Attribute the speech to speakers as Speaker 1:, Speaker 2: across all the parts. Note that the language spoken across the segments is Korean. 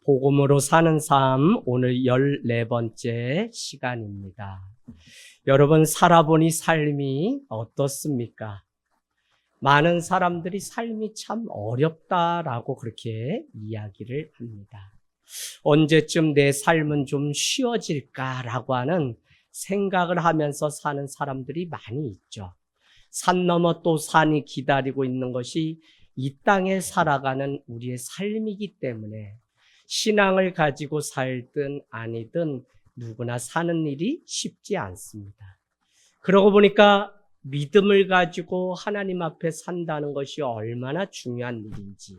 Speaker 1: 복음으로 사는 삶, 오늘 14번째 시간입니다. 여러분, 살아보니 삶이 어떻습니까? 많은 사람들이 삶이 참 어렵다라고 그렇게 이야기를 합니다. 언제쯤 내 삶은 좀 쉬워질까라고 하는 생각을 하면서 사는 사람들이 많이 있죠. 산 너머 또 산이 기다리고 있는 것이 이 땅에 살아가는 우리의 삶이기 때문에 신앙을 가지고 살든 아니든 누구나 사는 일이 쉽지 않습니다. 그러고 보니까 믿음을 가지고 하나님 앞에 산다는 것이 얼마나 중요한 일인지,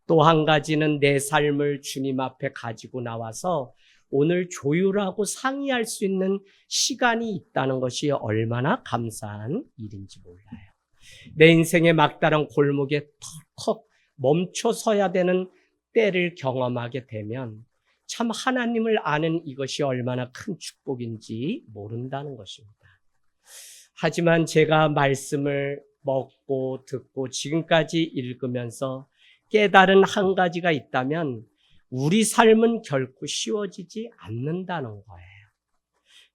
Speaker 1: 또 한 가지는 내 삶을 주님 앞에 가지고 나와서 오늘 조율하고 상의할 수 있는 시간이 있다는 것이 얼마나 감사한 일인지 몰라요. 내 인생의 막다른 골목에 턱 멈춰 서야 되는 때를 경험하게 되면 참 하나님을 아는 이것이 얼마나 큰 축복인지 모른다는 것입니다. 하지만 제가 말씀을 먹고 듣고 지금까지 읽으면서 깨달은 한 가지가 있다면 우리 삶은 결코 쉬워지지 않는다는 거예요.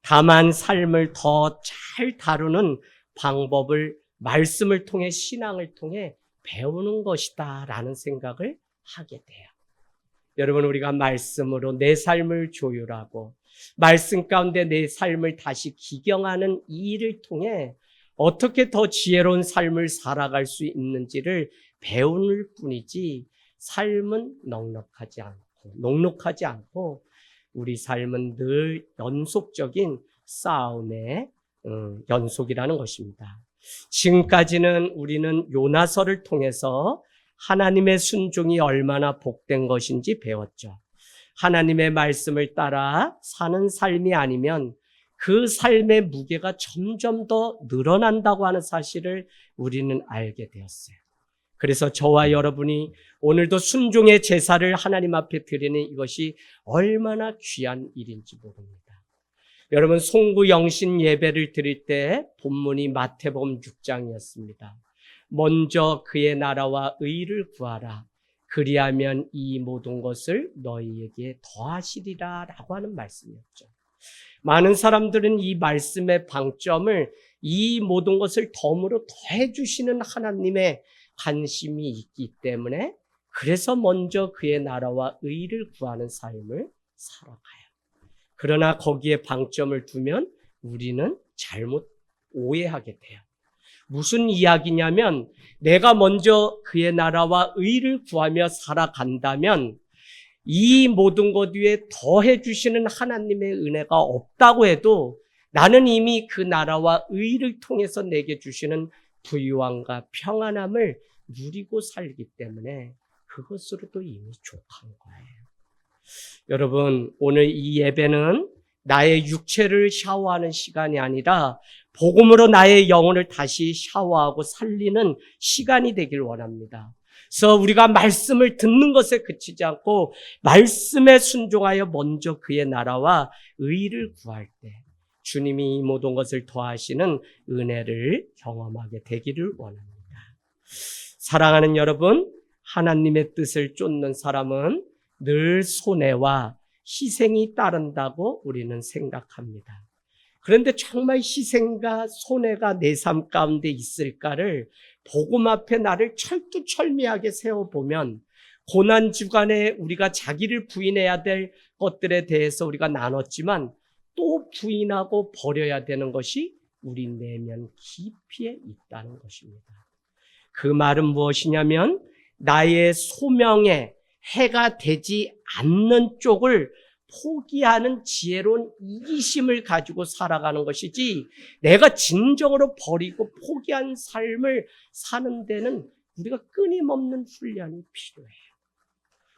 Speaker 1: 다만 삶을 더 잘 다루는 방법을 말씀을 통해 신앙을 통해 배우는 것이다 라는 생각을 하게 돼요. 여러분, 우리가 말씀으로 내 삶을 조율하고 말씀 가운데 내 삶을 다시 기경하는 이 일을 통해 어떻게 더 지혜로운 삶을 살아갈 수 있는지를 배울 뿐이지 삶은 녹록하지 않고 우리 삶은 늘 연속적인 싸움의 연속이라는 것입니다. 지금까지는 우리는 요나서를 통해서 하나님의 순종이 얼마나 복된 것인지 배웠죠. 하나님의 말씀을 따라 사는 삶이 아니면 그 삶의 무게가 점점 더 늘어난다고 하는 사실을 우리는 알게 되었어요. 그래서 저와 여러분이 오늘도 순종의 제사를 하나님 앞에 드리는 이것이 얼마나 귀한 일인지 모릅니다. 여러분, 송구 영신 예배를 드릴 때 본문이 마태복음 6장이었습니다. 먼저 그의 나라와 의를 구하라. 그리하면 이 모든 것을 너희에게 더하시리라 라고 하는 말씀이었죠. 많은 사람들은 이 말씀의 방점을 이 모든 것을 덤으로 더해 주시는 하나님의 관심이 있기 때문에 그래서 먼저 그의 나라와 의를 구하는 삶을 살아가요. 그러나 거기에 방점을 두면 우리는 잘못 오해하게 돼요. 무슨 이야기냐면 내가 먼저 그의 나라와 의를 구하며 살아간다면 이 모든 것 위에 더해 주시는 하나님의 은혜가 없다고 해도 나는 이미 그 나라와 의를 통해서 내게 주시는 부유함과 평안함을 누리고 살기 때문에 그것으로도 이미 족한 거예요. 여러분, 오늘 이 예배는 나의 육체를 샤워하는 시간이 아니라 복음으로 나의 영혼을 다시 샤워하고 살리는 시간이 되길 원합니다. 그래서 우리가 말씀을 듣는 것에 그치지 않고 말씀에 순종하여 먼저 그의 나라와 의를 구할 때 주님이 이 모든 것을 더하시는 은혜를 경험하게 되기를 원합니다. 사랑하는 여러분, 하나님의 뜻을 쫓는 사람은 늘 손해와 희생이 따른다고 우리는 생각합니다. 그런데 정말 희생과 손해가 내 삶 가운데 있을까를 복음 앞에 나를 철두철미하게 세워보면 고난주간에 우리가 자기를 부인해야 될 것들에 대해서 우리가 나눴지만 또 부인하고 버려야 되는 것이 우리 내면 깊이에 있다는 것입니다. 그 말은 무엇이냐면 나의 소명에 해가 되지 않는 쪽을 포기하는 지혜로운 이기심을 가지고 살아가는 것이지 내가 진정으로 버리고 포기한 삶을 사는 데는 우리가 끊임없는 훈련이 필요해요.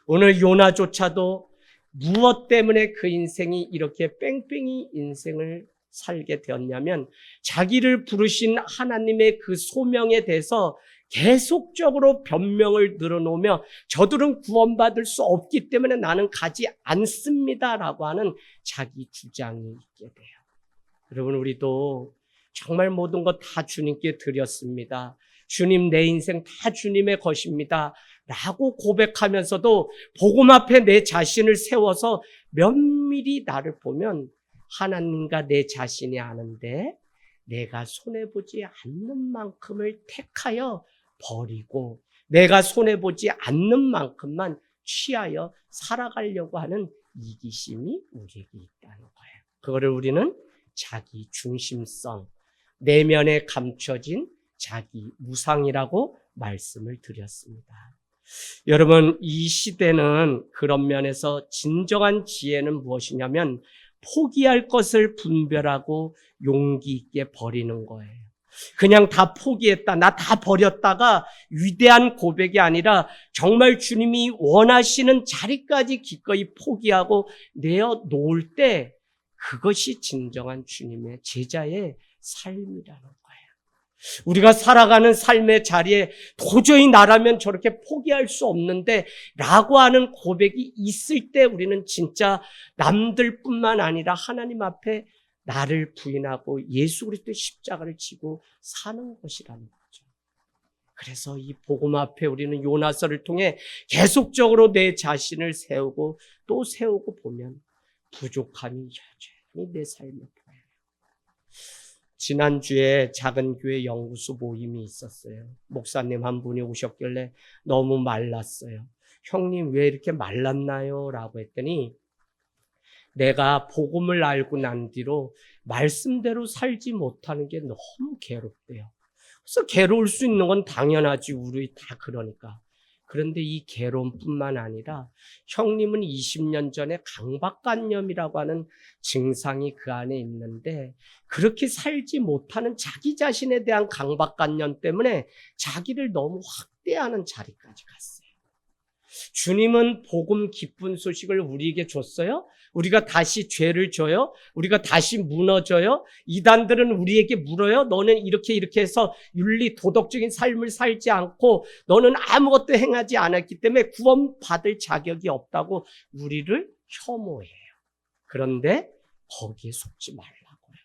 Speaker 1: 오늘 요나조차도 무엇 때문에 그 인생이 이렇게 뺑뺑이 인생을 살게 되었냐면 자기를 부르신 하나님의 그 소명에 대해서 계속적으로 변명을 늘어놓으며 저들은 구원받을 수 없기 때문에 나는 가지 않습니다라고 하는 자기 주장이 있게 돼요. 여러분, 우리도 정말 모든 것 다 주님께 드렸습니다. 주님, 내 인생 다 주님의 것입니다 라고 고백하면서도 복음 앞에 내 자신을 세워서 면밀히 나를 보면 하나님과 내 자신이 아는데 내가 손해보지 않는 만큼을 택하여 버리고 내가 손해보지 않는 만큼만 취하여 살아가려고 하는 이기심이 우리에게 있다는 거예요. 그거를 우리는 자기 중심성, 내면에 감춰진 자기 무상이라고 말씀을 드렸습니다. 여러분, 이 시대는 그런 면에서 진정한 지혜는 무엇이냐면 포기할 것을 분별하고 용기 있게 버리는 거예요. 그냥 다 포기했다, 나 다 버렸다가 위대한 고백이 아니라 정말 주님이 원하시는 자리까지 기꺼이 포기하고 내어놓을 때 그것이 진정한 주님의 제자의 삶이라는 거예요. 우리가 살아가는 삶의 자리에 도저히 나라면 저렇게 포기할 수 없는데 라고 하는 고백이 있을 때 우리는 진짜 남들뿐만 아니라 하나님 앞에 나를 부인하고 예수 그리스도의 십자가를 지고 사는 것이라는 거죠. 그래서 이 복음 앞에 우리는 요나서를 통해 계속적으로 내 자신을 세우고 또 세우고 보면 부족함이 여전히 내 삶에 보여요. 지난주에 작은 교회 연구소 모임이 있었어요. 목사님 한 분이 오셨길래 너무 말랐어요. 형님 왜 이렇게 말랐나요? 라고 했더니 내가 복음을 알고 난 뒤로 말씀대로 살지 못하는 게 너무 괴롭대요. 그래서 괴로울 수 있는 건 당연하지. 우리 다 그러니까. 그런데 이 괴로움뿐만 아니라 형님은 20년 전에 강박관념이라고 하는 증상이 그 안에 있는데 그렇게 살지 못하는 자기 자신에 대한 강박관념 때문에 자기를 너무 확대하는 자리까지 갔어요. 주님은 복음 기쁜 소식을 우리에게 줬어요? 우리가 다시 죄를 져요? 우리가 다시 무너져요? 이단들은 우리에게 물어요? 너는 이렇게 해서 윤리 도덕적인 삶을 살지 않고 너는 아무것도 행하지 않았기 때문에 구원받을 자격이 없다고 우리를 혐오해요. 그런데 거기에 속지 말라고요.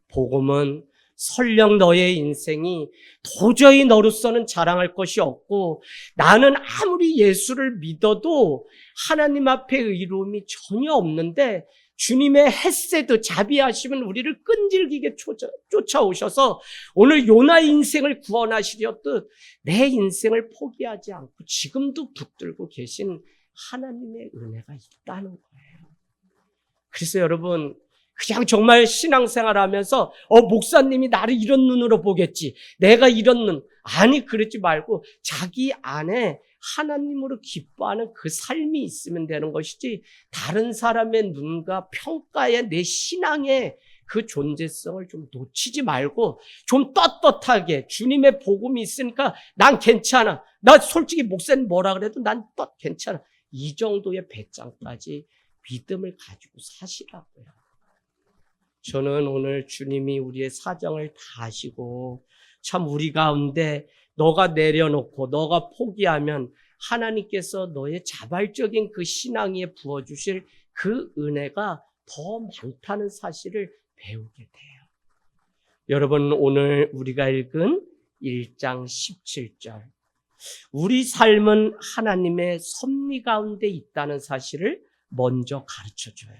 Speaker 1: 복음은 설령 너의 인생이 도저히 너로서는 자랑할 것이 없고 나는 아무리 예수를 믿어도 하나님 앞에 의로움이 전혀 없는데 주님의 헤세드 자비하심은 우리를 끈질기게 쫓아오셔서 오늘 요나의 인생을 구원하시려듯 내 인생을 포기하지 않고 지금도 붙들고 계신 하나님의 은혜가 있다는 거예요. 그래서 여러분 그냥 정말 신앙생활 하면서 목사님이 나를 이런 눈으로 보겠지. 내가 이런 눈. 아니 그러지 말고 자기 안에 하나님으로 기뻐하는 그 삶이 있으면 되는 것이지 다른 사람의 눈과 평가에 내 신앙의 그 존재성을 좀 놓치지 말고 좀 떳떳하게 주님의 복음이 있으니까 난 괜찮아. 나 솔직히 목사님 뭐라 그래도 난 괜찮아. 이 정도의 배짱까지 믿음을 가지고 사시라고요. 저는 오늘 주님이 우리의 사정을 다 아시고 참 우리 가운데 너가 내려놓고 너가 포기하면 하나님께서 너의 자발적인 그 신앙 위에 부어주실 그 은혜가 더 많다는 사실을 배우게 돼요. 여러분 오늘 우리가 읽은 1장 17절 우리 삶은 하나님의 섭리 가운데 있다는 사실을 먼저 가르쳐줘요.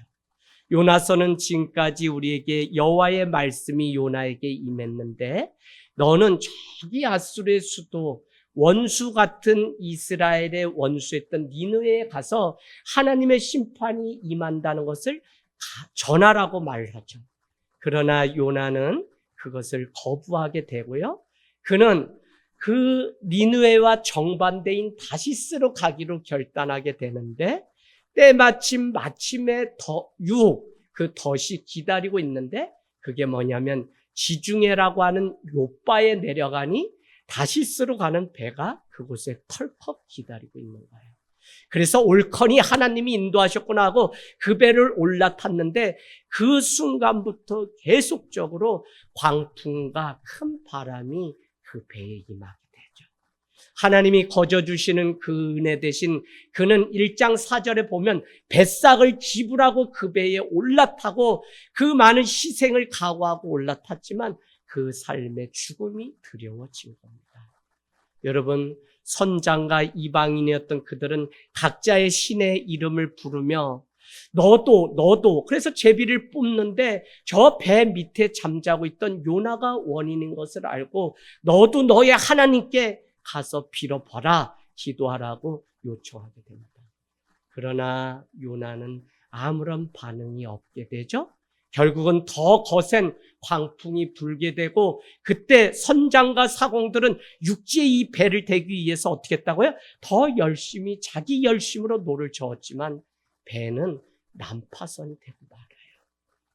Speaker 1: 요나서는 지금까지 우리에게 여호와의 말씀이 요나에게 임했는데 너는 저기 아수르의 수도 원수 같은 이스라엘의 원수였던 니느웨에 가서 하나님의 심판이 임한다는 것을 전하라고 말하죠. 그러나 요나는 그것을 거부하게 되고요. 그는 그 니느웨와 정반대인 다시스로 가기로 결단하게 되는데 마침에 유혹, 그 덫이 기다리고 있는데 그게 뭐냐면 지중해라고 하는 요바에 내려가니 다시스로 가는 배가 그곳에 털컥 기다리고 있는 거예요. 그래서 옳거니 하나님이 인도하셨구나 하고 그 배를 올라탔는데 그 순간부터 계속적으로 광풍과 큰 바람이 그 배에 임하게 되죠. 하나님이 거저주시는 그 은혜 대신 그는 1장 4절에 보면 뱃삭을 지불하고 그 배에 올라타고 그 많은 희생을 각오하고 올라탔지만 그 삶의 죽음이 두려워진 겁니다. 여러분, 선장과 이방인이었던 그들은 각자의 신의 이름을 부르며 너도 그래서 제비를 뽑는데 저 배 밑에 잠자고 있던 요나가 원인인 것을 알고 너도 너의 하나님께 가서 빌어봐라, 기도하라고 요청하게 됩니다. 그러나 요나는 아무런 반응이 없게 되죠. 결국은 더 거센 광풍이 불게 되고 그때 선장과 사공들은 육지에 이 배를 대기 위해서 어떻게 했다고요? 더 열심히 자기 열심으로 노를 저었지만 배는 난파선이 되고 말아요.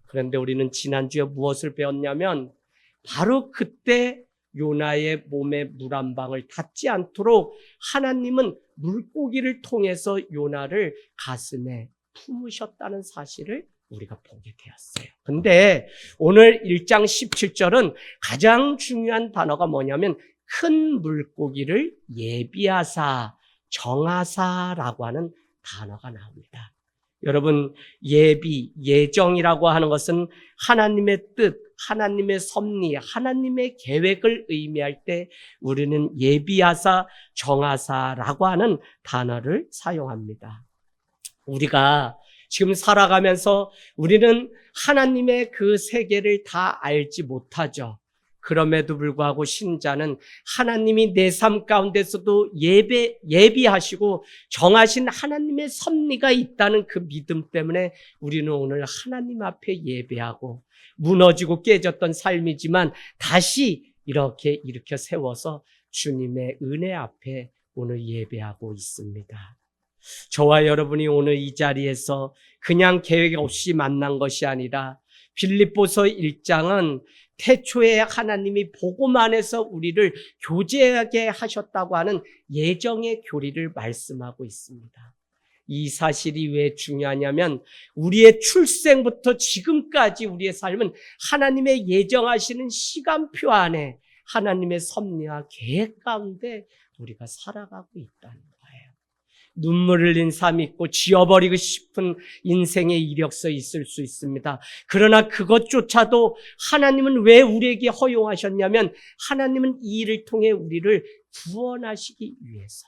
Speaker 1: 그런데 우리는 지난주에 무엇을 배웠냐면 바로 그때 요나의 몸에 물 한 방울 닿지 않도록 하나님은 물고기를 통해서 요나를 가슴에 품으셨다는 사실을 우리가 보게 되었어요. 근데 오늘 1장 17절은 가장 중요한 단어가 뭐냐면 큰 물고기를 예비하사 정하사라고 하는 단어가 나옵니다. 여러분, 예정이라고 하는 것은 하나님의 뜻, 하나님의 섭리, 하나님의 계획을 의미할 때 우리는 예비하사 정하사라고 하는 단어를 사용합니다. 우리가 지금 살아가면서 우리는 하나님의 그 세계를 다 알지 못하죠. 그럼에도 불구하고 신자는 하나님이 내 삶 가운데서도 예비하시고 정하신 하나님의 섭리가 있다는 그 믿음 때문에 우리는 오늘 하나님 앞에 예배하고 무너지고 깨졌던 삶이지만 다시 이렇게 일으켜 세워서 주님의 은혜 앞에 오늘 예배하고 있습니다. 저와 여러분이 오늘 이 자리에서 그냥 계획 없이 만난 것이 아니라 빌립보서 1장은 태초에 하나님이 복음 안에서 우리를 교제하게 하셨다고 하는 예정의 교리를 말씀하고 있습니다. 이 사실이 왜 중요하냐면 우리의 출생부터 지금까지 우리의 삶은 하나님의 예정하시는 시간표 안에 하나님의 섭리와 계획 가운데 우리가 살아가고 있다는 거예요. 눈물 흘린 삶이 있고 지어버리고 싶은 인생의 이력서 있을 수 있습니다. 그러나 그것조차도 하나님은 왜 우리에게 허용하셨냐면 하나님은 이 일을 통해 우리를 구원하시기 위해서.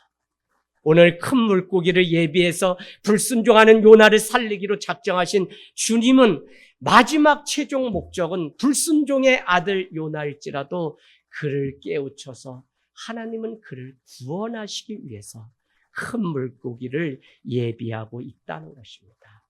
Speaker 1: 오늘 큰 물고기를 예비해서 불순종하는 요나를 살리기로 작정하신 주님은 마지막 최종 목적은 불순종의 아들 요나일지라도 그를 깨우쳐서 하나님은 그를 구원하시기 위해서 큰 물고기를 예비하고 있다는 것입니다.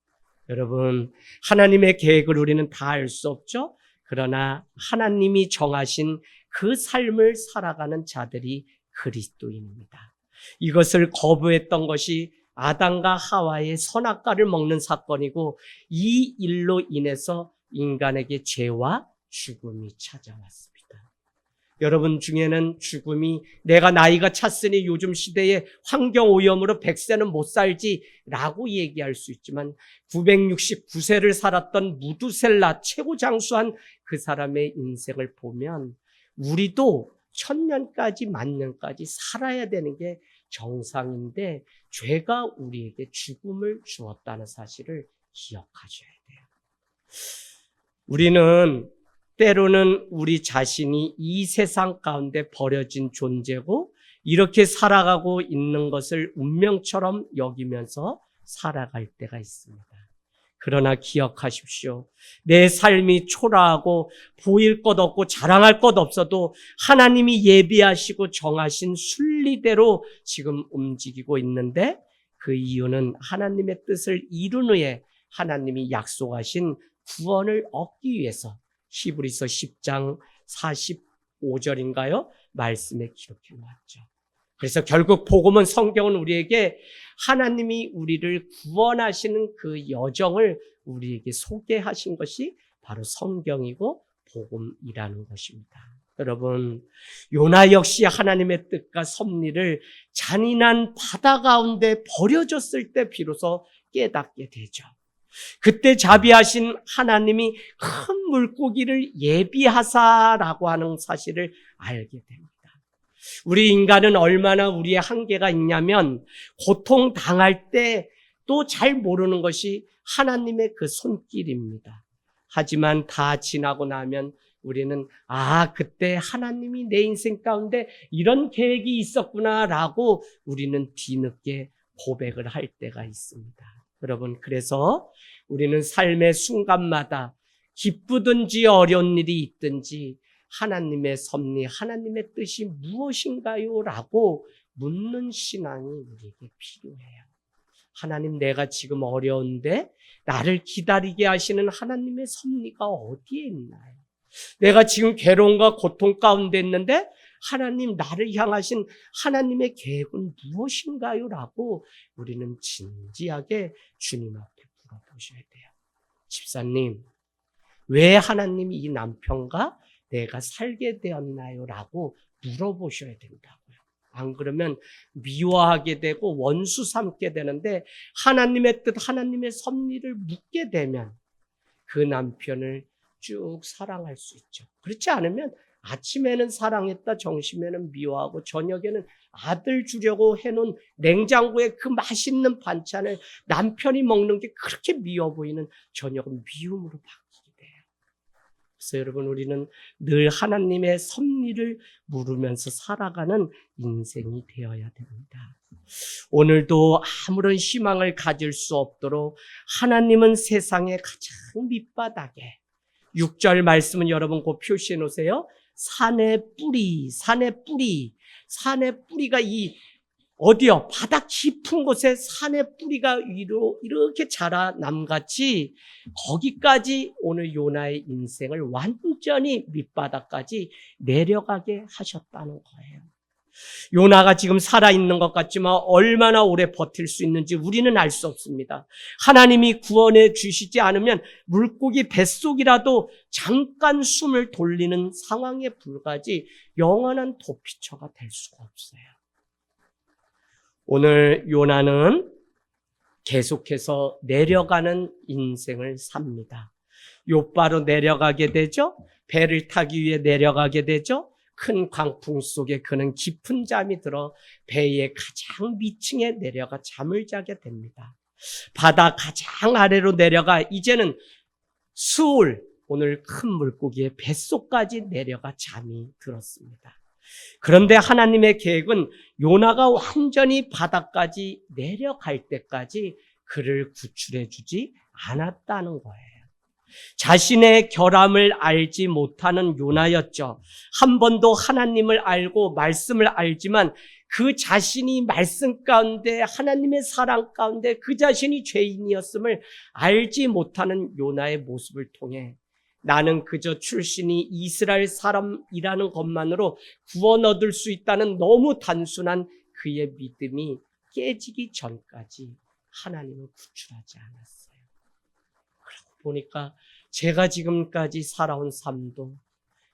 Speaker 1: 여러분, 하나님의 계획을 우리는 다 알 수 없죠? 그러나 하나님이 정하신 그 삶을 살아가는 자들이 그리스도인입니다. 이것을 거부했던 것이 아담과 하와의 선악과를 먹는 사건이고 이 일로 인해서 인간에게 죄와 죽음이 찾아왔습니다. 여러분 중에는 죽음이 내가 나이가 찼으니 요즘 시대에 환경오염으로 100세는 못 살지라고 얘기할 수 있지만 969세를 살았던 무두셀라 최고 장수한 그 사람의 인생을 보면 우리도 1000년까지 만년까지 살아야 되는 게 정상인데 죄가 우리에게 죽음을 주었다는 사실을 기억하셔야 돼요. 우리는 때로는 우리 자신이 이 세상 가운데 버려진 존재고 이렇게 살아가고 있는 것을 운명처럼 여기면서 살아갈 때가 있습니다. 그러나 기억하십시오. 내 삶이 초라하고 보일 것 없고 자랑할 것 없어도 하나님이 예비하시고 정하신 순리대로 지금 움직이고 있는데 그 이유는 하나님의 뜻을 이룬 후에 하나님이 약속하신 구원을 얻기 위해서 히브리서 10장 45절인가요? 말씀에 기록해 놓았죠. 그래서 결국 복음은 성경은 우리에게 하나님이 우리를 구원하시는 그 여정을 우리에게 소개하신 것이 바로 성경이고 복음이라는 것입니다. 여러분, 요나 역시 하나님의 뜻과 섭리를 잔인한 바다 가운데 버려졌을 때 비로소 깨닫게 되죠. 그때 자비하신 하나님이 큰 물고기를 예비하사라고 하는 사실을 알게 됩니다. 우리 인간은 얼마나 우리의 한계가 있냐면 고통당할 때 또 잘 모르는 것이 하나님의 그 손길입니다. 하지만 다 지나고 나면 우리는 그때 하나님이 내 인생 가운데 이런 계획이 있었구나라고 우리는 뒤늦게 고백을 할 때가 있습니다. 여러분, 그래서 우리는 삶의 순간마다 기쁘든지 어려운 일이 있든지 하나님의 섭리, 하나님의 뜻이 무엇인가요? 라고 묻는 신앙이 우리에게 필요해요. 하나님, 내가 지금 어려운데 나를 기다리게 하시는 하나님의 섭리가 어디에 있나요? 내가 지금 괴로움과 고통 가운데 있는데 하나님, 나를 향하신 하나님의 계획은 무엇인가요? 라고 우리는 진지하게 주님 앞에 물어보셔야 돼요. 집사님, 왜 하나님이 이 남편과 내가 살게 되었나요? 라고 물어보셔야 된다고요. 안 그러면 미워하게 되고 원수 삼게 되는데 하나님의 뜻, 하나님의 섭리를 묻게 되면 그 남편을 쭉 사랑할 수 있죠. 그렇지 않으면 아침에는 사랑했다, 점심에는 미워하고 저녁에는 아들 주려고 해놓은 냉장고에 그 맛있는 반찬을 남편이 먹는 게 그렇게 미워 보이는 저녁은 미움으로 바뀌게 돼요. 그래서 여러분, 우리는 늘 하나님의 섭리를 물으면서 살아가는 인생이 되어야 됩니다. 오늘도 아무런 희망을 가질 수 없도록 하나님은 세상의 가장 밑바닥에, 6절 말씀은 여러분 꼭 표시해 놓으세요. 산의 뿌리가 어디요? 바닥 깊은 곳에 산의 뿌리가 위로 이렇게 자라 남같이 거기까지 오늘 요나의 인생을 완전히 밑바닥까지 내려가게 하셨다는 거예요. 요나가 지금 살아있는 것 같지만 얼마나 오래 버틸 수 있는지 우리는 알 수 없습니다. 하나님이 구원해 주시지 않으면 물고기 뱃속이라도 잠깐 숨을 돌리는 상황에 불과하지 영원한 도피처가 될 수가 없어요. 오늘 요나는 계속해서 내려가는 인생을 삽니다. 욥바로 내려가게 되죠. 배를 타기 위해 내려가게 되죠. 큰 광풍 속에 그는 깊은 잠이 들어 배의 가장 밑층에 내려가 잠을 자게 됩니다. 바다 가장 아래로 내려가 이제는 수울, 오늘 큰 물고기의 뱃속까지 내려가 잠이 들었습니다. 그런데 하나님의 계획은 요나가 완전히 바다까지 내려갈 때까지 그를 구출해 주지 않았다는 거예요. 자신의 결함을 알지 못하는 요나였죠. 한 번도 하나님을 알고 말씀을 알지만 그 자신이 말씀 가운데 하나님의 사랑 가운데 그 자신이 죄인이었음을 알지 못하는 요나의 모습을 통해 나는 그저 출신이 이스라엘 사람이라는 것만으로 구원 얻을 수 있다는 너무 단순한 그의 믿음이 깨지기 전까지 하나님은 구출하지 않았어요. 그러고 보니까 제가 지금까지 살아온 삶도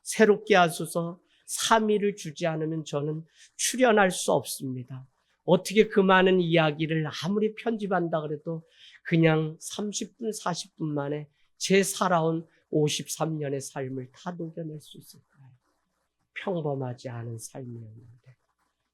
Speaker 1: 새롭게 하소서 3일을 주지 않으면 저는 출현할 수 없습니다. 어떻게 그 많은 이야기를 아무리 편집한다 그래도 그냥 30분, 40분 만에 제 살아온 53년의 삶을 다 녹여낼 수 있을까요? 평범하지 않은 삶이었는데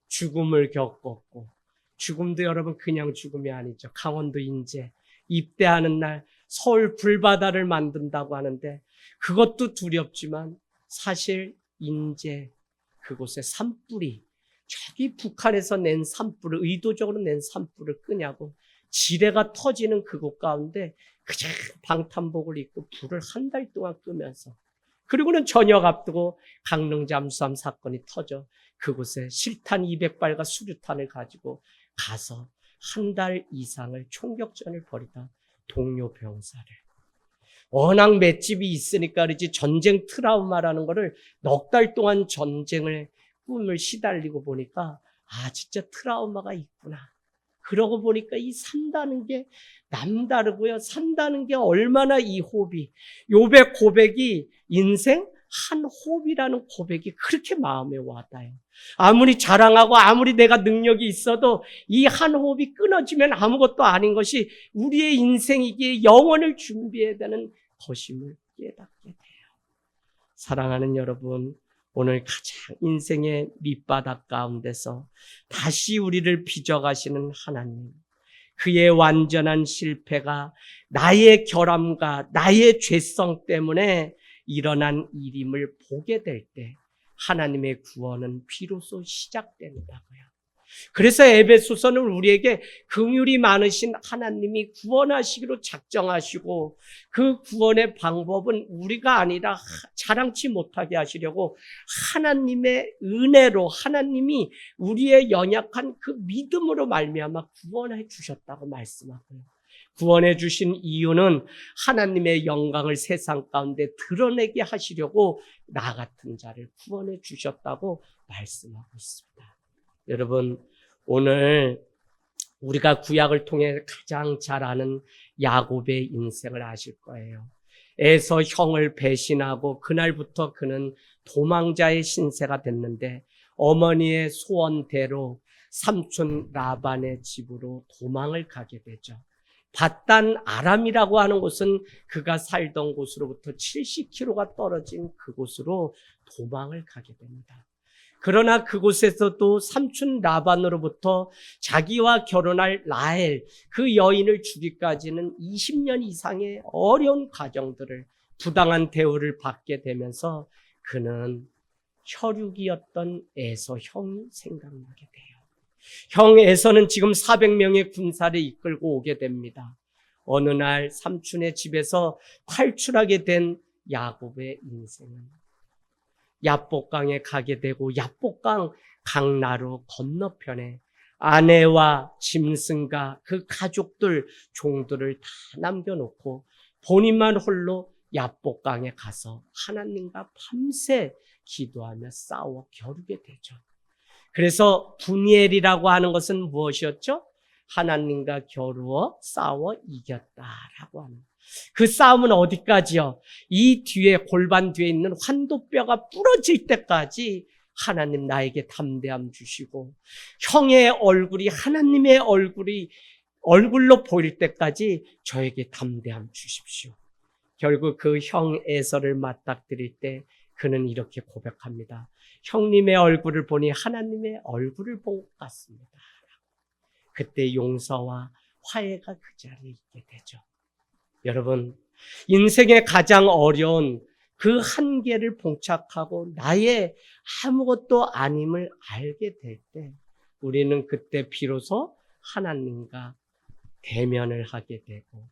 Speaker 1: 죽음을 겪었고, 죽음도 여러분 그냥 죽음이 아니죠. 강원도 인제 입대하는 날 서울 불바다를 만든다고 하는데 그것도 두렵지만 사실 인제 그곳에 산불이, 저기 북한에서 낸 산불을, 의도적으로 낸 산불을 끄냐고 지뢰가 터지는 그곳 가운데 그냥 방탄복을 입고 불을 한 달 동안 끄면서, 그리고는 저녁 앞두고 강릉 잠수함 사건이 터져 그곳에 실탄 200발과 수류탄을 가지고 가서 한 달 이상을 총격전을 벌이다 동료 병사를, 워낙 맷집이 있으니까 그러지 전쟁 트라우마라는 거를 넉 달 동안 전쟁을 꿈을 시달리고 보니까 진짜 트라우마가 있구나. 그러고 보니까 이 산다는 게 남다르고요. 산다는 게 얼마나 이 호흡이, 욥의 고백이 인생 한 호흡이라는 고백이 그렇게 마음에 와닿아요. 아무리 자랑하고 아무리 내가 능력이 있어도 이 한 호흡이 끊어지면 아무것도 아닌 것이 우리의 인생이기에 영원을 준비해야 되는 것임을 깨닫게 돼요. 사랑하는 여러분, 오늘 가장 인생의 밑바닥 가운데서 다시 우리를 빚어가시는 하나님, 그의 완전한 실패가 나의 결함과 나의 죄성 때문에 일어난 일임을 보게 될 때 하나님의 구원은 비로소 시작된다고요. 그래서 에베소서는 우리에게 긍휼이 많으신 하나님이 구원하시기로 작정하시고 그 구원의 방법은 우리가 아니라 자랑치 못하게 하시려고 하나님의 은혜로 하나님이 우리의 연약한 그 믿음으로 말미암아 구원해 주셨다고 말씀하고요. 구원해 주신 이유는 하나님의 영광을 세상 가운데 드러내게 하시려고 나 같은 자를 구원해 주셨다고 말씀하고 있습니다. 여러분, 오늘 우리가 구약을 통해 가장 잘 아는 야곱의 인생을 아실 거예요. 에서 형을 배신하고 그날부터 그는 도망자의 신세가 됐는데 어머니의 소원대로 삼촌 라반의 집으로 도망을 가게 되죠. 밧단 아람이라고 하는 곳은 그가 살던 곳으로부터 70km가 떨어진 그곳으로 도망을 가게 됩니다. 그러나 그곳에서도 삼촌 라반으로부터 자기와 결혼할 라헬, 그 여인을 주기까지는 20년 이상의 어려운 과정들을 부당한 대우를 받게 되면서 그는 혈육이었던 에서 형이 생각나게 돼요. 형 에서는 지금 400명의 군사를 이끌고 오게 됩니다. 어느 날 삼촌의 집에서 탈출하게 된 야곱의 인생은 야복강에 가게 되고 야복강 강나루 건너편에 아내와 짐승과 그 가족들, 종들을 다 남겨놓고 본인만 홀로 야복강에 가서 하나님과 밤새 기도하며 싸워 겨루게 되죠. 그래서 분이엘이라고 하는 것은 무엇이었죠? 하나님과 겨루어 싸워 이겼다라고 하는. 그 싸움은 어디까지요? 이 뒤에 골반 뒤에 있는 환도뼈가 부러질 때까지 하나님 나에게 담대함 주시고 형의 얼굴이 하나님의 얼굴로 보일 때까지 저에게 담대함 주십시오. 결국 그 형 에서를 맞닥뜨릴 때 그는 이렇게 고백합니다. 형님의 얼굴을 보니 하나님의 얼굴을 본 것 같습니다. 그때 용서와 화해가 그 자리에 있게 되죠. 여러분, 인생의 가장 어려운 그 한계를 봉착하고 나의 아무것도 아님을 알게 될 때 우리는 그때 비로소 하나님과 대면을 하게 되고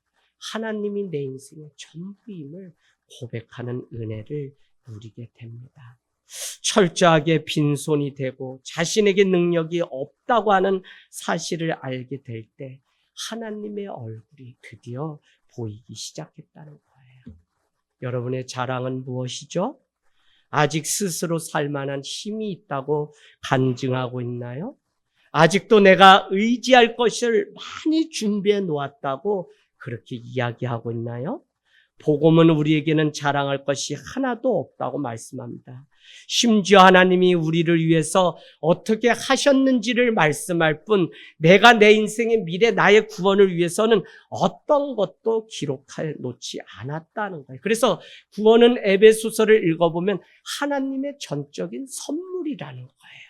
Speaker 1: 하나님이 내 인생의 전부임을 고백하는 은혜를 누리게 됩니다. 철저하게 빈손이 되고 자신에게 능력이 없다고 하는 사실을 알게 될 때 하나님의 얼굴이 드디어 보이기 시작했다는 거예요. 여러분의 자랑은 무엇이죠? 아직 스스로 살 만한 힘이 있다고 간증하고 있나요? 아직도 내가 의지할 것을 많이 준비해 놓았다고 그렇게 이야기하고 있나요? 복음은 우리에게는 자랑할 것이 하나도 없다고 말씀합니다. 심지어 하나님이 우리를 위해서 어떻게 하셨는지를 말씀할 뿐 내가 내 인생의 미래 나의 구원을 위해서는 어떤 것도 기록해 놓지 않았다는 거예요. 그래서 구원은 에베소서를 읽어보면 하나님의 전적인 선물이라는 거예요.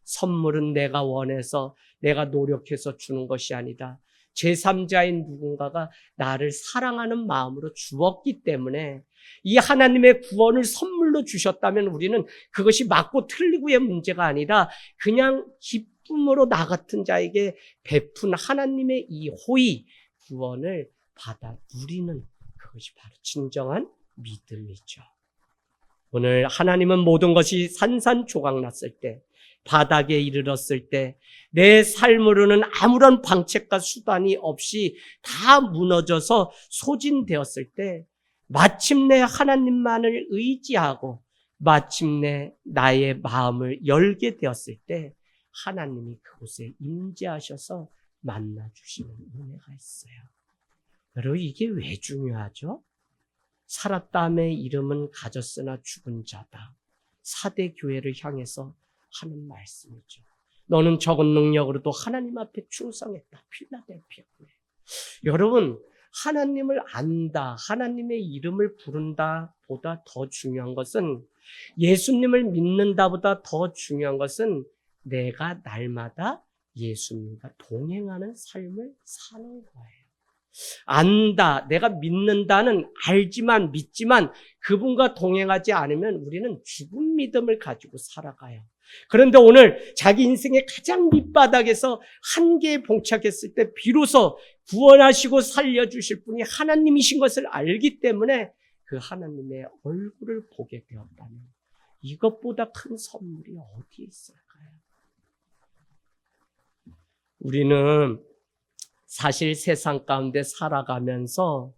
Speaker 1: 선물은 내가 원해서 내가 노력해서 주는 것이 아니라 제3자인 누군가가 나를 사랑하는 마음으로 주었기 때문에 이 하나님의 구원을 선물로 주셨다면 우리는 그것이 맞고 틀리고의 문제가 아니라 그냥 기쁨으로 나 같은 자에게 베푼 하나님의 이 호의, 구원을 받아 누리는 그것이 바로 진정한 믿음이죠. 오늘 하나님은 모든 것이 산산조각 났을 때 바닥에 이르렀을 때 내 삶으로는 아무런 방책과 수단이 없이 다 무너져서 소진되었을 때 마침내 하나님만을 의지하고 마침내 나의 마음을 열게 되었을 때 하나님이 그곳에 임재하셔서 만나주시는 은혜가 있어요. 여러분 이게 왜 중요하죠? 살았다함의 이름은 가졌으나 죽은 자다. 4대 교회를 향해서 하는 말씀이죠. 너는 적은 능력으로도 하나님 앞에 충성했다. 필라델피아 교회. 여러분 하나님을 안다, 하나님의 이름을 부른다 보다 더 중요한 것은 예수님을 믿는다보다 더 중요한 것은 내가 날마다 예수님과 동행하는 삶을 사는 거예요. 안다, 내가 믿는다는 알지만 믿지만 그분과 동행하지 않으면 우리는 죽은 믿음을 가지고 살아가요. 그런데 오늘 자기 인생의 가장 밑바닥에서 한계에 봉착했을 때 비로소 구원하시고 살려주실 분이 하나님이신 것을 알기 때문에 그 하나님의 얼굴을 보게 되었다면 이것보다 큰 선물이 어디에 있을까요? 우리는 사실 세상 가운데 살아가면서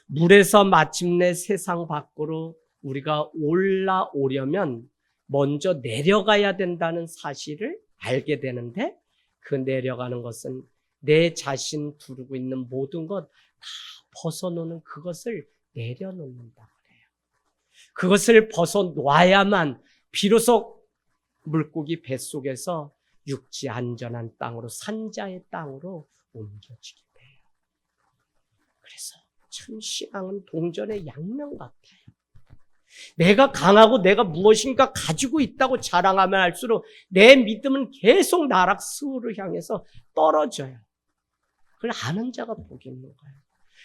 Speaker 1: 물에서 마침내 세상 밖으로 우리가 올라오려면 먼저 내려가야 된다는 사실을 알게 되는데 그 내려가는 것은 내 자신 두르고 있는 모든 것 다 벗어놓는 그것을 내려놓는다 그래요. 그것을 벗어놓아야만 비로소 물고기 뱃속에서 육지 안전한 땅으로 산자의 땅으로 옮겨지게 돼요. 그래서 참 신앙은 동전의 양면 같아요. 내가 강하고 내가 무엇인가 가지고 있다고 자랑하면 할수록 내 믿음은 계속 나락스우를 향해서 떨어져요. 그걸 아는 자가 복이 있는 거예요.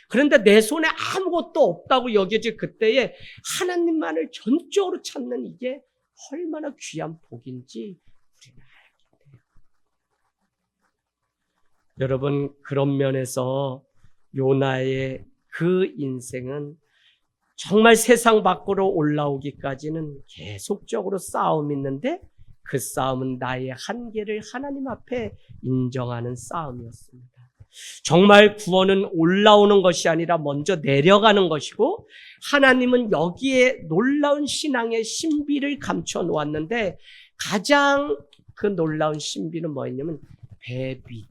Speaker 1: 그런데 내 손에 아무것도 없다고 여겨질 그때에 하나님만을 전적으로 찾는 이게 얼마나 귀한 복인지 우리는 알게 돼요. 여러분, 그런 면에서 요나의 그 인생은 정말 세상 밖으로 올라오기까지는 계속적으로 싸움이 있는데 그 싸움은 나의 한계를 하나님 앞에 인정하는 싸움이었습니다. 정말 구원은 올라오는 것이 아니라 먼저 내려가는 것이고 하나님은 여기에 놀라운 신앙의 신비를 감춰 놓았는데 가장 그 놀라운 신비는 뭐였냐면 배 위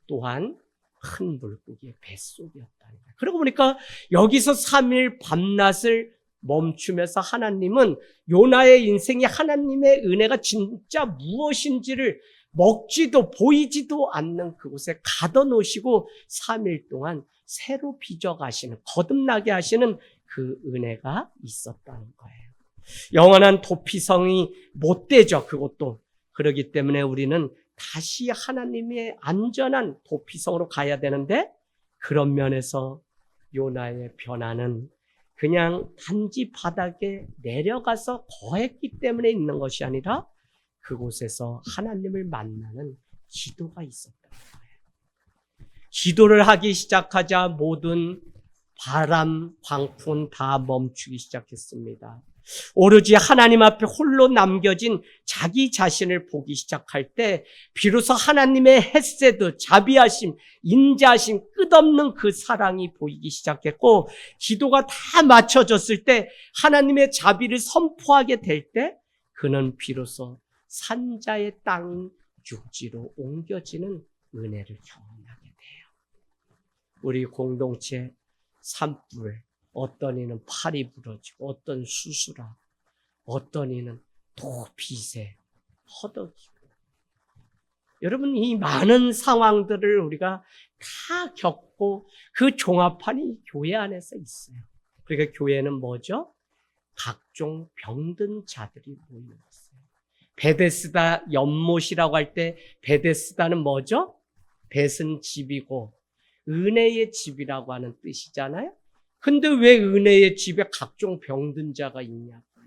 Speaker 1: 또한 큰 물고기의 뱃속이었다는 거예요. 그러고 보니까 여기서 3일 밤낮을 멈추면서 하나님은 요나의 인생이 하나님의 은혜가 진짜 무엇인지를 먹지도 보이지도 않는 그곳에 가둬놓으시고 3일 동안 새로 빚어가시는, 거듭나게 하시는 그 은혜가 있었다는 거예요. 영원한 도피성이 못 되죠, 그것도. 그렇기 때문에 우리는 다시 하나님의 안전한 도피성으로 가야 되는데 그런 면에서 요나의 변화는 그냥 단지 바닥에 내려가서 거했기 때문에 있는 것이 아니라 그곳에서 하나님을 만나는 기도가 있었다는 거예요. 기도를 하기 시작하자 모든 바람, 광풍 다 멈추기 시작했습니다. 오로지 하나님 앞에 홀로 남겨진 자기 자신을 보기 시작할 때 비로소 하나님의 헤세드, 자비하심, 인자하심, 끝없는 그 사랑이 보이기 시작했고 기도가 다 맞춰졌을 때 하나님의 자비를 선포하게 될 때 그는 비로소 산자의 땅 육지로 옮겨지는 은혜를 경험하게 돼요. 우리 공동체 산불, 어떤 이는 팔이 부러지고 어떤 수술하고 어떤 이는 또 빚에 허덕이고 여러분 이 많은 상황들을 우리가 다 겪고 그 종합판이 교회 안에서 있어요. 그러니까 교회는 뭐죠? 각종 병든 자들이 모이는 것이에요. 베데스다 연못이라고 할 때 베데스다는 뭐죠? 벳은 집이고 은혜의 집이라고 하는 뜻이잖아요. 근데 왜 은혜의 집에 각종 병든 자가 있냐고요.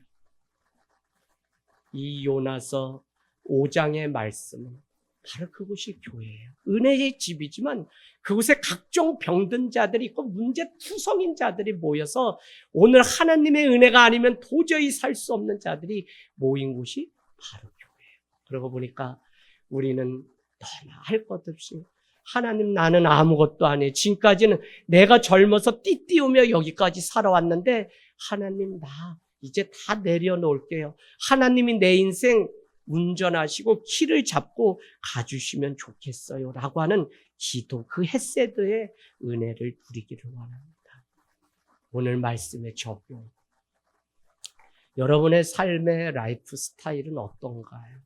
Speaker 1: 이 요나서 5장의 말씀은 바로 그곳이 교회예요. 은혜의 집이지만 그곳에 각종 병든 자들이 있고 문제투성인 자들이 모여서 오늘 하나님의 은혜가 아니면 도저히 살 수 없는 자들이 모인 곳이 바로 교회예요. 그러고 보니까 우리는 너나 할 것 없이 하나님 나는 아무것도 아니에요. 지금까지는 내가 젊어서 띠띠우며 여기까지 살아왔는데 하나님 나 이제 다 내려놓을게요. 하나님이 내 인생 운전하시고 키를 잡고 가주시면 좋겠어요. 라고 하는 기도, 그 헤세드의 은혜를 누리기를 원합니다. 오늘 말씀의 적용. 여러분의 삶의 라이프 스타일은 어떤가요?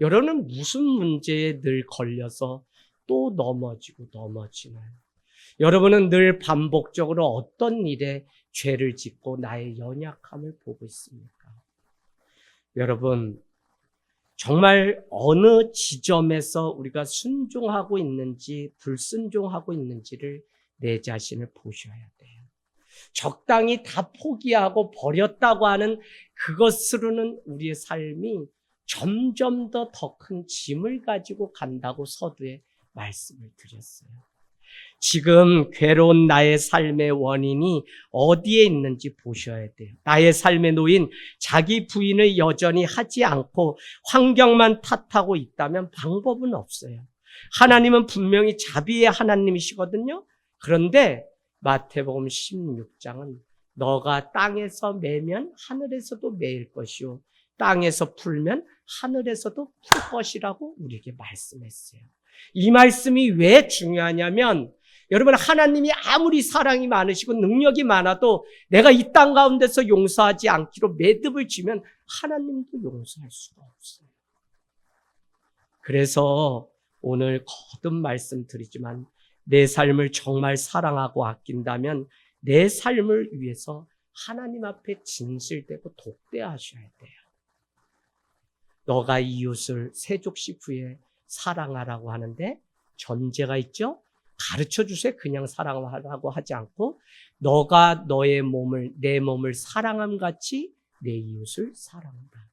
Speaker 1: 여러분은 무슨 문제에 늘 걸려서 또 넘어지나요? 여러분은 늘 반복적으로 어떤 일에 죄를 짓고 나의 연약함을 보고 있습니까? 여러분, 정말 어느 지점에서 우리가 순종하고 있는지 불순종하고 있는지를 내 자신을 보셔야 돼요. 적당히 다 포기하고 버렸다고 하는 그것으로는 우리의 삶이 점점 더 큰 짐을 가지고 간다고 서두에 말씀을 드렸어요. 지금 괴로운 나의 삶의 원인이 어디에 있는지 보셔야 돼요. 나의 삶에 놓인 자기 부인을 여전히 하지 않고 환경만 탓하고 있다면 방법은 없어요. 하나님은 분명히 자비의 하나님이시거든요. 그런데 마태복음 16장은 너가 땅에서 매면 하늘에서도 매일 것이요 땅에서 풀면 하늘에서도 풀 것이라고 우리에게 말씀했어요. 이 말씀이 왜 중요하냐면 여러분, 하나님이 아무리 사랑이 많으시고 능력이 많아도 내가 이 땅 가운데서 용서하지 않기로 매듭을 지면 하나님도 용서할 수가 없어요. 그래서 오늘 거듭 말씀드리지만 내 삶을 정말 사랑하고 아낀다면 내 삶을 위해서 하나님 앞에 진실되고 독대하셔야 돼요. 너가 이웃을 세족식 후에 사랑하라고 하는데 전제가 있죠? 가르쳐 주세요. 그냥 사랑하라고 하지 않고 너가 너의 몸을 내 몸을 사랑함 같이 내 이웃을 사랑한다.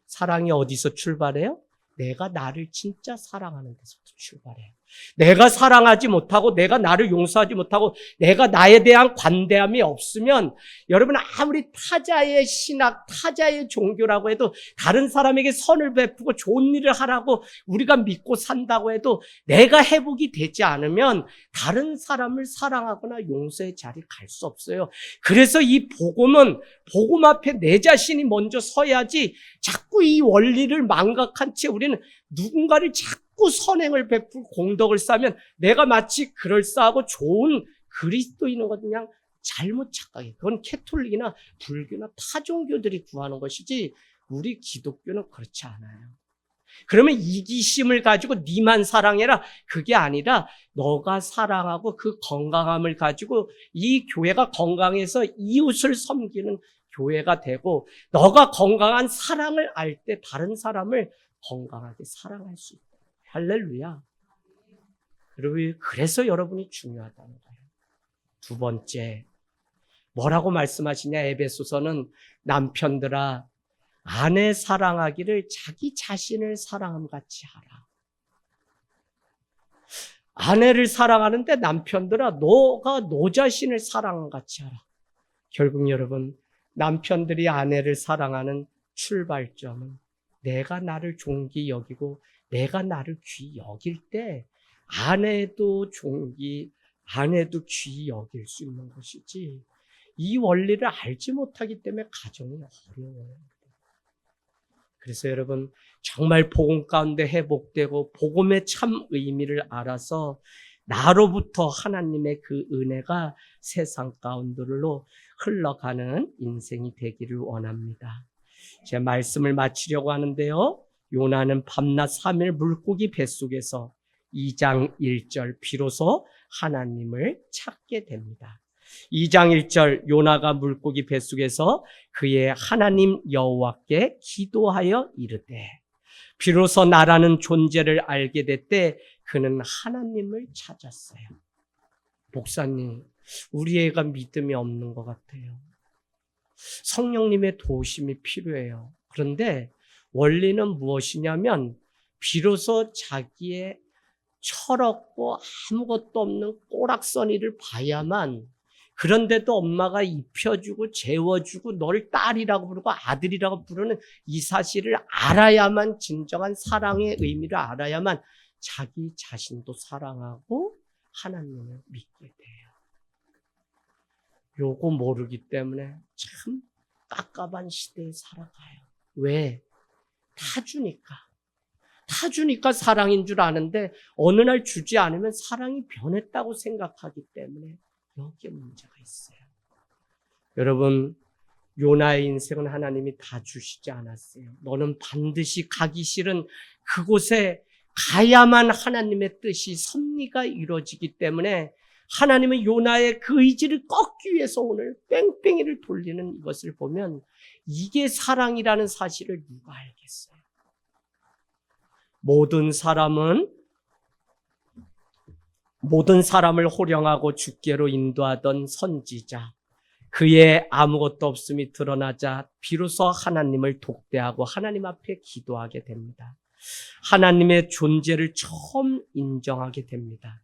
Speaker 1: 사랑이 어디서 출발해요? 내가 나를 진짜 사랑하는 데서부터 출발해요. 내가 사랑하지 못하고 내가 나를 용서하지 못하고 내가 나에 대한 관대함이 없으면 여러분 아무리 타자의 신학, 타자의 종교라고 해도 다른 사람에게 선을 베푸고 좋은 일을 하라고 우리가 믿고 산다고 해도 내가 회복이 되지 않으면 다른 사람을 사랑하거나 용서의 자리에 갈 수 없어요. 그래서 이 복음은 복음 앞에 내 자신이 먼저 서야지 자꾸 이 원리를 망각한 채 우리는 누군가를 자꾸 선행을 베풀고 공덕을 쌓으면 내가 마치 그럴싸하고 좋은 그리스도인인 것 그냥 잘못 착각해. 그건 캐톨릭이나 불교나 타종교들이 구하는 것이지 우리 기독교는 그렇지 않아요. 그러면 이기심을 가지고 니만 사랑해라. 그게 아니라 너가 사랑하고 그 건강함을 가지고 이 교회가 건강해서 이웃을 섬기는 교회가 되고 너가 건강한 사랑을 알 때 다른 사람을 건강하게 사랑할 수 있다. 할렐루야. 그래서 여러분이 중요하다는 거예요. 두 번째, 뭐라고 말씀하시냐? 에베소서는 남편들아 아내 사랑하기를 자기 자신을 사랑함 같이 하라. 아내를 사랑하는데 남편들아 너가 너 자신을 사랑함 같이 하라. 결국 여러분 남편들이 아내를 사랑하는 출발점은 내가 나를 존귀 여기고 내가 나를 귀 여길 때 아내도 존귀, 아내도 귀 여길 수 있는 것이지 이 원리를 알지 못하기 때문에 가정이 어려워요. 그래서 여러분 정말 복음 가운데 회복되고 복음의 참 의미를 알아서 나로부터 하나님의 그 은혜가 세상 가운데로 흘러가는 인생이 되기를 원합니다. 제 말씀을 마치려고 하는데요. 요나는 밤낮 3일 물고기 뱃속에서 2장 1절 비로소 하나님을 찾게 됩니다. 2장 1절 요나가 물고기 뱃속에서 그의 하나님 여호와께 기도하여 이르되 비로소 나라는 존재를 알게 됐대 그는 하나님을 찾았어요. 목사님, 우리 애가 믿음이 없는 것 같아요. 성령님의 도우심이 필요해요. 그런데 원리는 무엇이냐면 비로소 자기의 철없고 아무것도 없는 꼬락서니를 봐야만 그런데도 엄마가 입혀주고 재워주고 너를 딸이라고 부르고 아들이라고 부르는 이 사실을 알아야만 진정한 사랑의 의미를 알아야만 자기 자신도 사랑하고 하나님을 믿게 돼요. 요거 모르기 때문에 참 깝깝한 시대에 살아가요. 왜? 다 주니까 사랑인 줄 아는데 어느 날 주지 않으면 사랑이 변했다고 생각하기 때문에 여기에 문제가 있어요. 여러분, 요나의 인생은 하나님이 다 주시지 않았어요. 너는 반드시 가기 싫은 그곳에 가야만 하나님의 뜻이 섭리가 이루어지기 때문에 하나님은 요나의 그 의지를 꺾기 위해서 오늘 뺑뺑이를 돌리는 이것을 보면 이게 사랑이라는 사실을 누가 알겠어요? 모든 사람을 호령하고 주께로 인도하던 선지자, 그의 아무것도 없음이 드러나자 비로소 하나님을 독대하고 하나님 앞에 기도하게 됩니다. 하나님의 존재를 처음 인정하게 됩니다.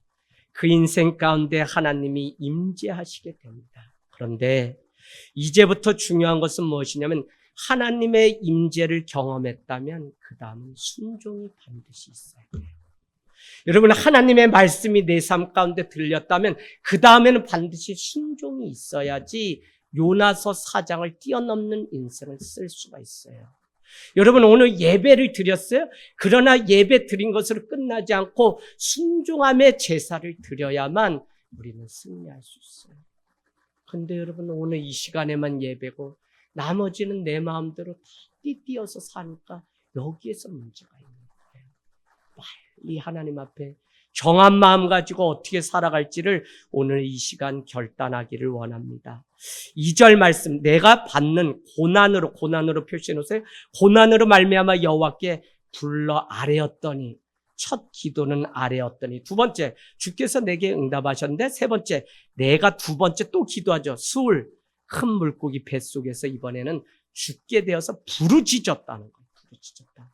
Speaker 1: 그 인생 가운데 하나님이 임재하시게 됩니다. 그런데 이제부터 중요한 것은 무엇이냐면 하나님의 임재를 경험했다면 그 다음은 순종이 반드시 있어야 돼요. 여러분, 하나님의 말씀이 내 삶 가운데 들렸다면 그 다음에는 반드시 순종이 있어야지 요나서 4장을 뛰어넘는 인생을 쓸 수가 있어요. 여러분, 오늘 예배를 드렸어요. 그러나 예배 드린 것으로 끝나지 않고 순종함의 제사를 드려야만 우리는 승리할 수 있어요. 근데 여러분, 오늘 이 시간에만 예배고 나머지는 내 마음대로 다 띠띠어서 사니까 여기에서 문제가 있는 거예요. 빨리 하나님 앞에 정한 마음 가지고 어떻게 살아갈지를 오늘 이 시간 결단하기를 원합니다. 2절 말씀, 내가 받는 고난으로 표시해 놓으세요. 고난으로 말미암아 여호와께 불러 아뢰었더니, 첫 기도는 아뢰었더니, 두 번째 주께서 내게 응답하셨는데, 세 번째 내가 두 번째 또 기도하죠. 수울, 큰 물고기 뱃속에서 이번에는 죽게 되어서 부르짖었다는 거예요. 부르짖었다.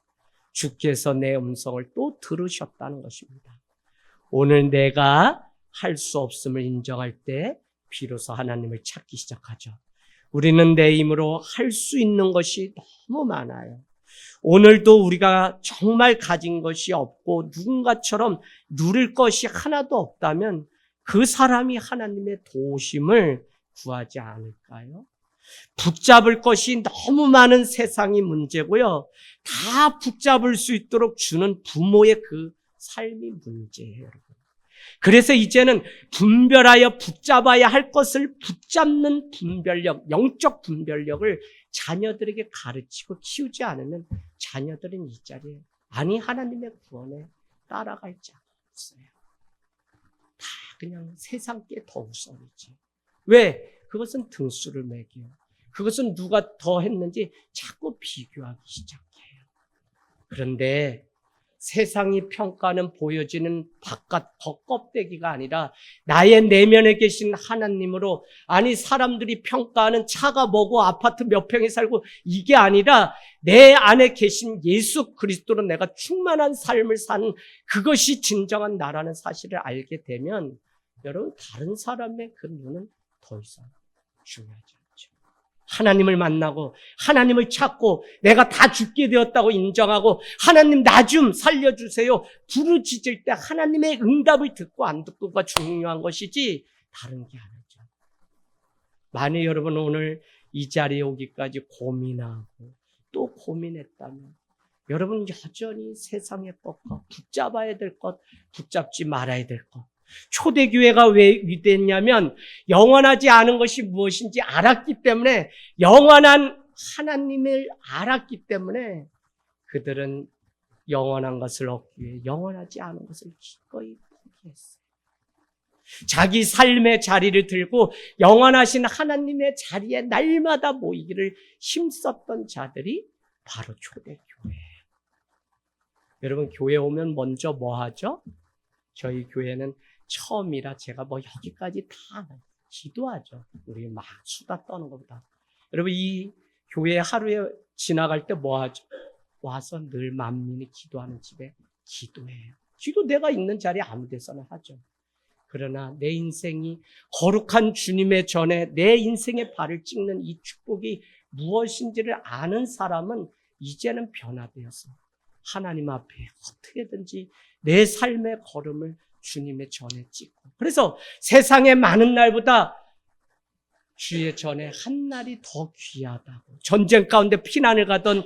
Speaker 1: 주께서 내 음성을 또 들으셨다는 것입니다. 오늘 내가 할 수 없음을 인정할 때 비로소 하나님을 찾기 시작하죠. 우리는 내 힘으로 할 수 있는 것이 너무 많아요. 오늘도 우리가 정말 가진 것이 없고 누군가처럼 누릴 것이 하나도 없다면 그 사람이 하나님의 도우심을 구하지 않을까요? 붙잡을 것이 너무 많은 세상이 문제고요. 다 붙잡을 수 있도록 주는 부모의 그 삶이 문제예요, 여러분. 그래서 이제는 분별하여 붙잡아야 할 것을 붙잡는 분별력, 영적 분별력을 자녀들에게 가르치고 키우지 않으면 자녀들은 이 자리에 하나님의 구원에 따라갈 자가 없어요. 다 그냥 세상께 더 우선이지. 왜? 그것은 등수를 매겨요. 그것은 누가 더 했는지 자꾸 비교하기 시작해요. 그런데 세상이 평가는 보여지는 바깥 겉껍데기가 아니라 나의 내면에 계신 하나님으로, 사람들이 평가하는 차가 뭐고 아파트 몇 평에 살고 이게 아니라 내 안에 계신 예수 그리스도로 내가 충만한 삶을 사는 그것이 진정한 나라는 사실을 알게 되면 여러분, 다른 사람의 그 눈은 더 이상 중요하지 않죠. 하나님을 만나고 하나님을 찾고 내가 다 죽게 되었다고 인정하고 하나님 나 좀 살려주세요 부르짖을 때 하나님의 응답을 듣고 안 듣고가 중요한 것이지 다른 게 아니죠. 만약 여러분 오늘 이 자리에 오기까지 고민하고 또 고민했다면 여러분 여전히 세상의 것과 붙잡아야 될 것, 붙잡지 말아야 될 것. 초대교회가 왜 위대했냐면 영원하지 않은 것이 무엇인지 알았기 때문에, 영원한 하나님을 알았기 때문에 그들은 영원한 것을 얻기 위해 영원하지 않은 것을 기꺼이 포기했어요. 자기 삶의 자리를 들고 영원하신 하나님의 자리에 날마다 모이기를 힘썼던 자들이 바로 초대교회예요. 여러분, 교회 오면 먼저 뭐 하죠? 저희 교회는 처음이라 제가 여기까지 다 기도하죠. 우리 막 수다 떠는 것보다. 여러분, 이 교회 하루에 지나갈 때 뭐 하죠? 와서 늘 만민이 기도하는 집에 기도해요. 기도 내가 있는 자리에 아무 데서나 하죠. 그러나 내 인생이 거룩한 주님의 전에 내 인생의 발을 찍는 이 축복이 무엇인지를 아는 사람은 이제는 변화되어서 하나님 앞에 어떻게든지 내 삶의 걸음을 주님의 전에 찍고, 그래서 세상의 많은 날보다 주의 전에 한 날이 더 귀하다고. 전쟁 가운데 피난을 가던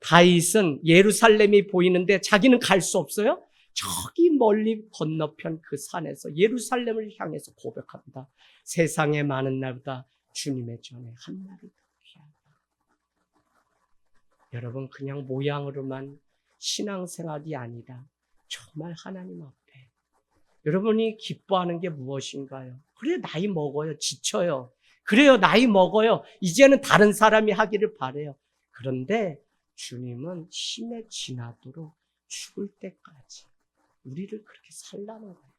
Speaker 1: 다윗은 예루살렘이 보이는데 자기는 갈 수 없어요. 저기 멀리 건너편 그 산에서 예루살렘을 향해서 고백합니다. 세상의 많은 날보다 주님의 전에 한 날이 더 귀하다. 여러분, 그냥 모양으로만 신앙생활이 아니라 정말 하나님 앞에 여러분이 기뻐하는 게 무엇인가요? 그래, 나이 먹어요. 지쳐요. 그래요, 나이 먹어요. 이제는 다른 사람이 하기를 바라요. 그런데 주님은 힘에 지나도록 죽을 때까지 우리를 그렇게 살라는 거예요.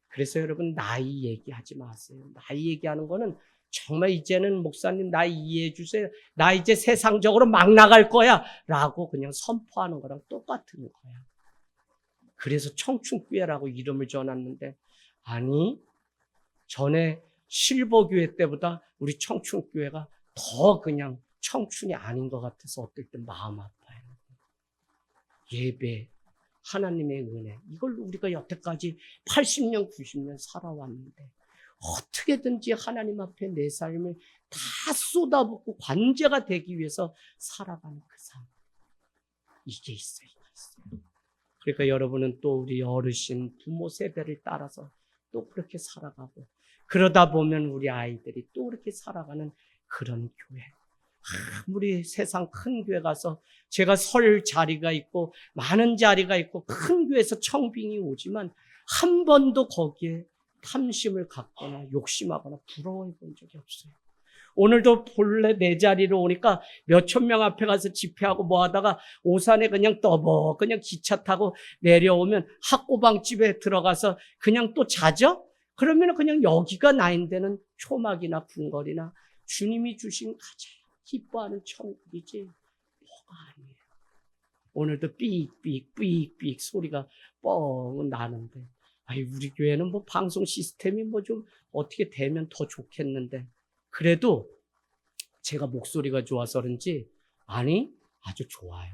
Speaker 1: 그래서 여러분 나이 얘기하지 마세요. 나이 얘기하는 거는 정말 이제는 목사님 나이 이해해 주세요. 나 이제 세상적으로 막 나갈 거야 라고 그냥 선포하는 거랑 똑같은 거야. 그래서 청춘교회라고 이름을 지어놨는데 아니 전에 실버교회 때보다 우리 청춘교회가 더 그냥 청춘이 아닌 것 같아서 어떨 때 마음 아파요. 예배, 하나님의 은혜 이걸 우리가 여태까지 80년, 90년 살아왔는데 어떻게든지 하나님 앞에 내 삶을 다 쏟아붓고 관제가 되기 위해서 살아가는 그 삶. 이게 있어요. 그러니까 여러분은 또 우리 어르신, 부모 세대를 따라서 또 그렇게 살아가고 그러다 보면 우리 아이들이 또 그렇게 살아가는 그런 교회. 아무리 세상 큰 교회 가서 제가 설 자리가 있고 많은 자리가 있고 큰 교회에서 청빙이 오지만 한 번도 거기에 탐심을 갖거나 욕심하거나 부러워해 본 적이 없어요. 오늘도 본래 내 자리로 오니까 몇천 명 앞에 가서 집회하고 뭐 하다가 오산에 그냥 떠버 그냥 기차 타고 내려오면 학고방집에 들어가서 그냥 또 자죠? 그러면 그냥 여기가 나인데는 초막이나 궁궐이나 주님이 주신 가장 기뻐하는 천국이지 뭐가 아니에요. 오늘도 삑삑 소리가 뻥 나는데 아이 우리 교회는 뭐 방송 시스템이 뭐 좀 어떻게 되면 더 좋겠는데 그래도 제가 목소리가 좋아서 그런지 아니 아주 좋아요.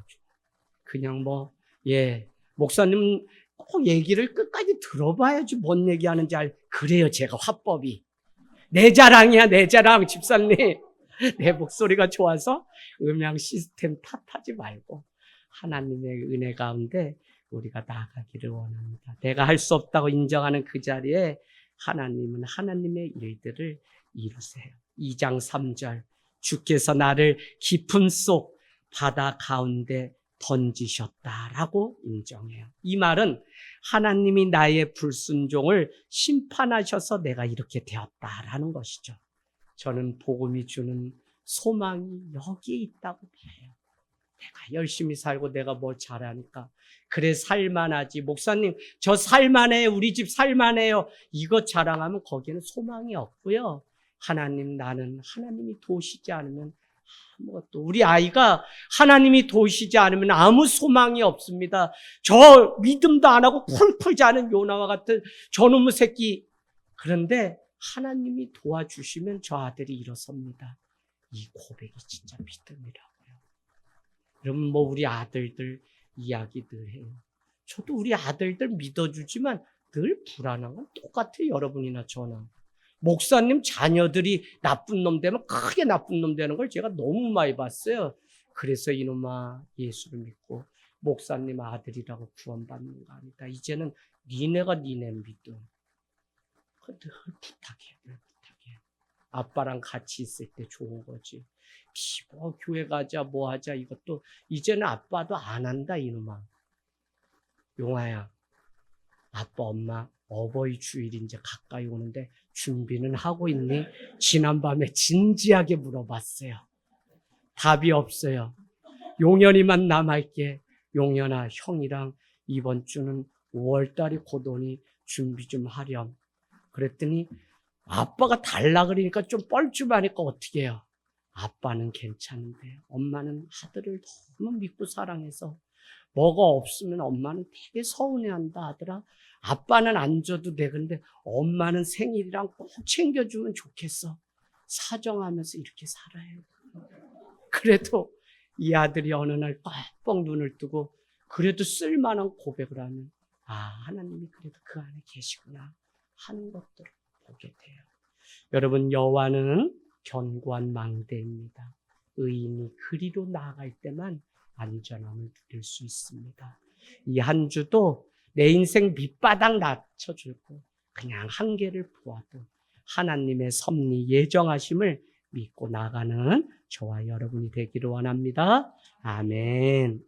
Speaker 1: 그냥 뭐 목사님 꼭 얘기를 끝까지 들어봐야지 뭔 얘기하는지 그래요. 제가 화법이 내 자랑이야 내 자랑 집사님. 내 목소리가 좋아서 음향 시스템 탓하지 말고 하나님의 은혜 가운데 우리가 나아가기를 원합니다. 내가 할 수 없다고 인정하는 그 자리에 하나님은 하나님의 일들을 이루세요. 2장 3절 주께서 나를 깊음 속 바다 가운데 던지셨다라고 인정해요. 이 말은 하나님이 나의 불순종을 심판하셔서 내가 이렇게 되었다라는 것이죠. 저는 복음이 주는 소망이 여기에 있다고 봐요. 내가 열심히 살고 내가 뭘 잘하니까 그래 살만하지. 목사님 저 살만해요. 우리 집 살만해요. 이것 자랑하면 거기에는 소망이 없고요. 하나님 나는 하나님이 도우시지 않으면 아무것도 우리 아이가 하나님이 도우시지 않으면 아무 소망이 없습니다. 저 믿음도 안 하고 풀풀 자는 요나와 같은 저놈의 새끼. 그런데 하나님이 도와주시면 저 아들이 일어섭니다. 이 고백이 진짜 믿음이라고요. 여러분 뭐 우리 아들들 이야기 늘 해요. 저도 우리 아들들 믿어주지만 늘 불안한 건 똑같아요. 여러분이나 저나. 목사님 자녀들이 나쁜 놈 되면 크게 나쁜 놈 되는 걸 제가 너무 많이 봤어요. 그래서 이놈아 예수를 믿고 목사님 아들이라고 구원받는 거 아니다. 이제는 니네가 니네 믿음. 늘 부탁해. 아빠랑 같이 있을 때 좋은 거지. 뭐 교회 가자 뭐 하자 이것도 이제는 아빠도 안 한다 이놈아. 용아야 아빠 엄마 어버이 주일 이제 가까이 오는데 준비는 하고 있니? 지난밤에 진지하게 물어봤어요. 답이 없어요. 용연이만 남아있게. 용연아 형이랑 이번 주는 5월달이 곧 오니 준비 좀 하렴. 그랬더니 아빠가 달라 그러니까 좀 뻘쭘하니까 어떻게 해요? 아빠는 괜찮은데 엄마는 아들을 너무 믿고 사랑해서 뭐가 없으면 엄마는 되게 서운해한다 아들아. 아빠는 안 줘도 돼. 근데 엄마는 생일이랑 꼭 챙겨주면 좋겠어. 사정하면서 이렇게 살아요. 그래도 이 아들이 어느 날 뻑뻑 눈을 뜨고 그래도 쓸만한 고백을 하면 하나님이 그래도 그 안에 계시구나 하는 것들을 보게 돼요. 여러분 여호와는 견고한 망대입니다. 의인이 그리로 나아갈 때만 안전함을 누릴 수 있습니다. 이 한 주도 내 인생 밑바닥 낮춰주고 그냥 한계를 보아도 하나님의 섭리 예정하심을 믿고 나가는 저와 여러분이 되기를 원합니다. 아멘.